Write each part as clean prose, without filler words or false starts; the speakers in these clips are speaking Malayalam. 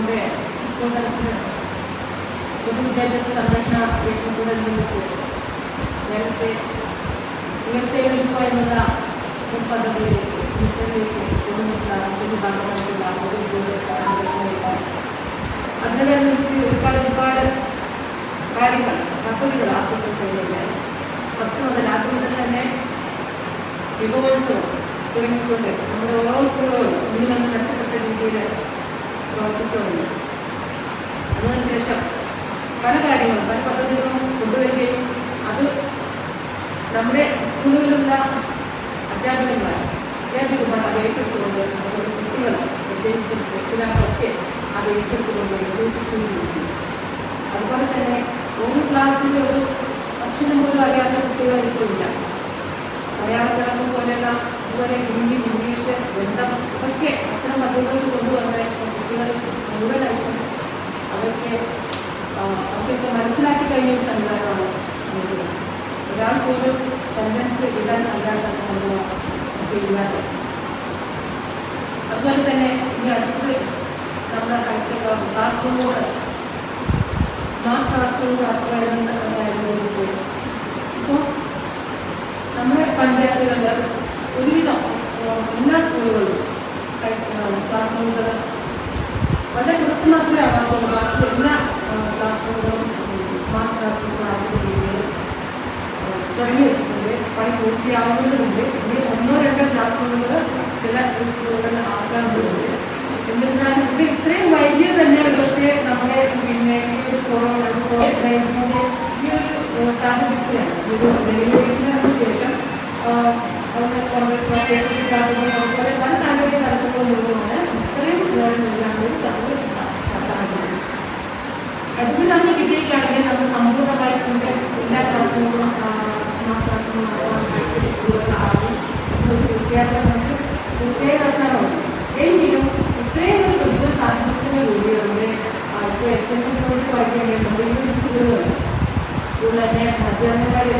നമ്മുടെ സ്കൂൾ തലത്തിൽ പൊതുവിദ്യാഭ്യാസ സംരക്ഷണ യജ്ഞത്തോടനുബന്ധിച്ച് നേരത്തെ ഉയർത്തെഴുന്നേൽക്കുവാനുള്ള പദ്ധതിയിലേക്ക് മിഷനിലേക്ക് കൊണ്ടുവന്നിട്ടുള്ള ആവശ്യത്തിന്റെ ഭാഗമായിട്ടുള്ള പൊതുവിദ്യാഭ്യാസ സംരക്ഷണ യജ്ഞം അതിനോടനുബന്ധിച്ച് ഒരുപാട് കാര്യങ്ങൾ പദ്ധതികൾ ആസൂത്രണം ചെയ്യുകയാണ്. ഫസ്റ്റ് മുതൽ രാത്രി മുതൽ തന്നെ യുവോത്സവം തുടങ്ങിക്കൊണ്ട് നമ്മുടെ ഓരോ സ്കൂളുകളും ഇനി നമ്മൾ മെച്ചപ്പെട്ട രീതിയിൽ പ്രവർത്തിച്ചുകൊണ്ട് അതിനുശേഷം പല കാര്യങ്ങളും പല പദ്ധതികളും കൊണ്ടുവരികയും അത് നമ്മുടെ സ്കൂളുകളിലുള്ള അധ്യാപകന്മാർ അത് ഏറ്റെടുത്തുകൊണ്ട് നമ്മുടെ കുട്ടികൾ പ്രത്യേകിച്ച് രക്ഷിതാക്കളൊക്കെ അത് ഏറ്റെടുത്തുകൊണ്ട് വിജയിപ്പിക്കുകയും ചെയ്തു. അതുപോലെ തന്നെ ഓരോ ക്ലാസ്സിലും ഒരു അക്ഷരം പോലും അറിയാത്ത കുട്ടികൾ ഇപ്പോഴില്ല. മലയാളം പോലെയുള്ള അതുപോലെ ഹിന്ദി, ഇംഗ്ലീഷ്, ബന്ധം ഇതൊക്കെ അത്തരം പദ്ധതികൾ കൊണ്ടുവന്ന് കുട്ടികൾ മുഴുവനായിട്ടും അവർക്കൊക്കെ മനസ്സിലാക്കി കഴിഞ്ഞ സംവിധാനമാണ് നൽകുന്നത്. ഒരാൾ പോലും സെന്റൻസ് ഇടാൻ അറിയാത്ത ഇല്ലാതെ. അതുപോലെ തന്നെ ഇനി അടുത്ത് നമ്മുടെ ക്ലാസ് റൂമുകൾ സ്മാർട്ട് ക്ലാസ് റൂമുകൾ ആക്കുക എന്നായിരുന്നു. ഇപ്പോൾ നമ്മുടെ പഞ്ചായത്തുകളിൽ ഒരുവിധം എല്ലാ സ്കൂളുകളിലും ക്ലാസ് റൂമുകൾ വളരെ കുറച്ച് മാത്രമേ ആകാത്തുള്ളൂ. ബാക്കി എല്ലാ ക്ലാസ് റൂമുകളും സ്മാർട്ട് ക്ലാസ് റൂമുകളാകുന്ന രീതിയിൽ തുടങ്ങി വെച്ചിട്ടുണ്ട്. പണി പൂർത്തിയാവുന്നതുകൊണ്ട് ഇനി 1-2 ക്ലാസ് റൂമുകൾ ചില സ്കൂളുകളിൽ ആക്കാറുണ്ട്. എന്നിരുന്നാലും ഇത് ഇത്രയും വൈകിയ തന്നെ പക്ഷേ നമ്മുടെ പിന്നെ ഈ ഒരു കോവിഡ്-19 ഈ ഒരു സാഹചര്യത്തിലാണ് ഒരു വെല്ലുവിളിക്കുന്നതിന് ശേഷം അതുപോലെ പല സാങ്കേതിക തടസ്സങ്ങളും ഉള്ളതുകൊണ്ട് ഇത്രയും ഒരു സാഹചര്യം. അതുകൊണ്ട് നമ്മൾ വിജയിക്കുകയാണെങ്കിൽ നമ്മൾ സമ്പൂർണ്ണമായിട്ടുണ്ട് എല്ലാ ക്ലാസ്സുകളും സ്മാർട്ട് ക്ലാസ്സുകളും സ്കൂളുകളാകും വിദ്യാർത്ഥികൾ നമുക്ക് തീർച്ചയായും നടത്താറുണ്ട്. എങ്കിലും ഇത്രയും ഒരു പ്രതികൂല സാഹചര്യത്തിലൂടെ നമ്മുടെ ഇപ്പോൾ എക്സാമിനോട് പഠിക്കാൻ നമ്മുടെ സ്കൂളിൽ തന്നെ അധ്യാപകന്മാരെ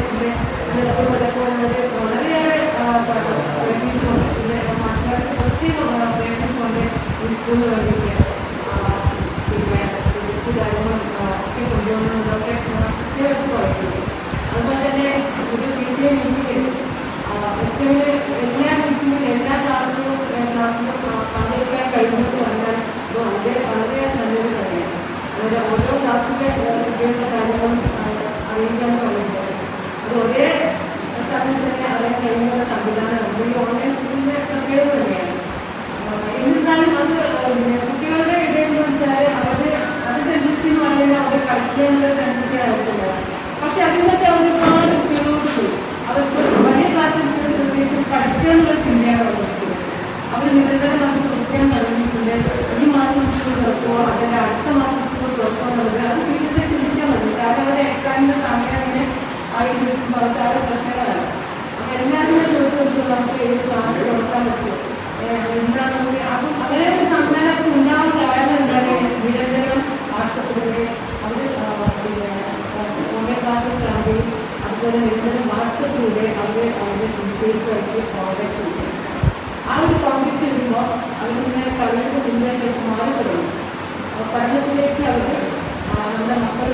വളരെയേറെ പ്രയത്നിച്ചുകൊണ്ട് മാഷന്മാർക്ക് പ്രത്യേകം പ്രയത്നിച്ചുകൊണ്ട് ഈ സ്കൂളിൽ വേണ്ടിയിട്ട് പിന്നെ കാര്യങ്ങളും ഒക്കെ കൊണ്ടുവന്നതൊക്കെ പ്രത്യേകം പറയുന്നത്. അതുപോലെ തന്നെ ഒരു PTA മീറ്റിംഗിൽ എക്സാമിന് എല്ലാ മീറ്റിങ്ങിലും എല്ലാ ക്ലാസ്സിലും പങ്കെടുക്കാൻ കഴിഞ്ഞിട്ട് വന്നാൽ വളരെ നല്ലൊരു കാര്യമാണ്. അതായത് ഓരോ ക്ലാസ്സിലെ കുട്ടികളുടെ കാര്യങ്ങളും അറിയിക്കാൻ പറയുന്നത് അത് ഒരേ സമയത്ത് തന്നെ അറിയാൻ കഴിയുന്ന സംവിധാനമുണ്ട്. ഈ ഓൺലൈൻ മീറ്റിങ്ങിന്റെ പ്രത്യേകത തന്നെയാണ്. എന്നിരുന്നാലും അത് കുട്ടികളുടെ ഇടയിൽ എന്ന് വെച്ചാൽ അവരുടെ ടെൻഡൻസി എന്ന് പറയുന്നത് അവർ കളിക്കാനുള്ള ടെൻഡൻസി ആയിട്ടില്ല. പക്ഷെ അതിനൊക്കെ ഒരുപാട് കുട്ടികളോട് പോയി അവർക്ക് വലിയ ക്ലാസ്സിൽ പ്രത്യേകിച്ച് പഠിക്കുക എന്നുള്ള ചിന്തയാണ് അവർക്ക്. അവർ നിരന്തരം നമുക്ക് ചോദിക്കാൻ തുടങ്ങിയിട്ടുണ്ട്. ഈ മാസം സ്കൂൾ തുറക്കുമോ അതിൻ്റെ അടുത്ത മാസം സ്കൂൾ തുറക്കുമോ എന്നുള്ളത് അത് സീരിയസ് ആയിട്ട് ചിന്തിക്കാൻ പറ്റും. കാരണം അവരുടെ എക്സാമിൻ്റെ സമയത്തിന് ആയിരിക്കുമ്പോൾ അവർക്ക് ആകെ പ്രശ്നങ്ങളാണ്. അപ്പം എല്ലാവരും ചോദിച്ചു കൊടുത്ത് നമുക്ക് ഏത് ക്ലാസ് കൊടുക്കാൻ പറ്റുമോ എന്താണെന്ന് അപ്പം അവരെ ഒരു സംവിധാനത്തിൽ ഉണ്ടാവാൻ കാരണം എന്താണ് നിരന്തരം വാട്സപ്പിലൂടെ അവർ പിന്നെ ഓൺലൈൻ ക്ലാസ്സുകൾ കാണുകയും അതുപോലെ നിരന്തരം വാട്സപ്പിലൂടെ അവരുടെ ടീച്ചേഴ്സുമായിട്ട് കോൺടാക്ട് ചെയ്യുക. ആ ഒരു കോൺടാക്ട് ചെയ്യുമ്പോൾ അവരിങ്ങനെ കഴിയുന്ന ചിന്തയിലേക്ക് മാറി തുടങ്ങും. പഠനത്തിലേക്ക് അവർ നമ്മുടെ മക്കൾ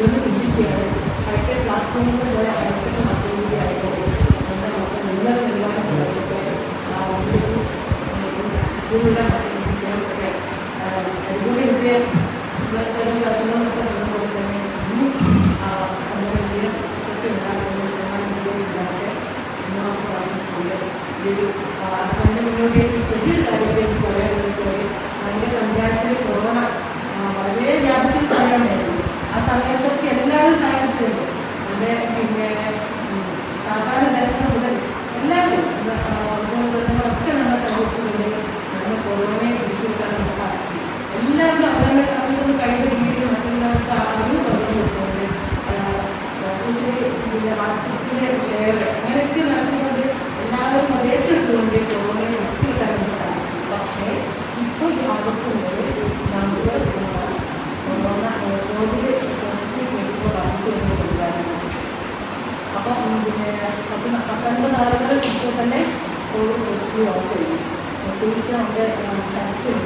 ഒന്ന് ചിന്തിക്കുകയാണ്. അടുത്ത ക്ലാസ് റൂമുകൾ പോലെ അടുത്ത മക്കളുടെ ആയിക്കോട്ടെ നമ്മുടെ മക്കൾ ഉന്നത നിലവാരം പുലർത്തട്ടെ. സ്കൂളിലെ കുട്ടികൾക്കൊക്കെ അതുപോലെ വിജയം വശങ്ങളൊക്കെ അതുപോലെ തന്നെ ഇനി സമൂഹ വിജയം ഒക്കെ ഉണ്ടാകുന്ന ശതമാനം വിജയം ഉണ്ടാകട്ടെ എന്ന് നമുക്ക് പറഞ്ഞിട്ടുണ്ട്. ഈ ഒരു അതിൻ്റെ മുന്നോട്ടേക്ക് ചെറിയൊരു കാര്യത്തിലേക്ക് പറയാമെന്ന് വെച്ചാൽ നമ്മുടെ പഞ്ചായത്തിൽ കൊറോണ വളരെ വ്യാപിച്ച സമയമായിരുന്നു. ആ സമയത്തൊക്കെ എല്ലാവരും സഹായിച്ചിട്ടുണ്ട്. അതിൻ്റെ പിന്നെ സാധാരണ ജനങ്ങൾ മുതൽ എല്ലാവരും ഒക്കെ നമ്മൾ സഹായിച്ചിട്ടുണ്ട്. നമ്മൾ കൊറോണയെ പിടിച്ചെടുക്കാൻ നമുക്ക് സാധിച്ചു. എല്ലാവരും അവരൊന്ന് കഴിയുന്ന രീതിയിൽ മറ്റുള്ളവർക്ക് അറിവ് പറഞ്ഞു കൊടുക്കുന്നുണ്ട്. പിന്നെ വാട്സപ്പിൻ്റെ ഷെയർ അങ്ങനെയൊക്കെ നടത്തിക്കൊണ്ട് എല്ലാവരും അത് ഏറ്റെടുത്തുകൊണ്ട് കൊറോണയെ പിടിച്ചെടുക്കാൻ നമുക്ക് സാധിച്ചു. പക്ഷേ ഇപ്പോൾ ഈ ആഗസ്റ്റ് മുതൽ നമുക്ക് കോവിഡ് പോസിറ്റീവ് കേസുകൾ വർദ്ധിച്ചു വരുന്ന സംവിധാനമാണ്. അപ്പം പിന്നെ 19 ആളുകൾ ഇപ്പോൾ തന്നെ കോവിഡ് പോസിറ്റീവ് ആവുകയും പ്രത്യേകിച്ച് നമ്മുടെ കണക്കിൽ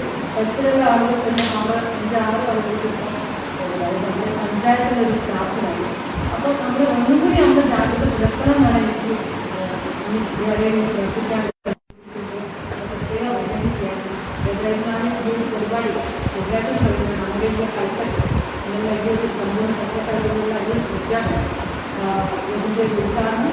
എത്രയുള്ള ആളുകൾ തന്നെ നമ്മൾ 5-6 ആളുകൾക്ക് നമ്മുടെ പഞ്ചായത്തിലെ ഒരു സ്റ്റാഫിനായി. അപ്പോൾ നമ്മൾ ഒന്നും കൂടി നമ്മൾ ജാഗ്രത പുലർത്തണം എന്നാണ് എനിക്ക് വളരെ പ്രവർത്തിക്കാൻ പ്രത്യേക ഓർമ്മിക്കുകയാണ്. ഏതായിരുന്നാലും ഈ ഒരു പരിപാടി ചെറുതായിട്ട് പറയുന്നത് നമ്മുടെ ഇവിടെ കളിക്കൽ എന്നുള്ള വലിയൊരു സംഭവം പച്ചക്കറികളുള്ള ഒരു പ്രഖ്യാപനം ഇതിൻ്റെ ഉദ്ഘാടനം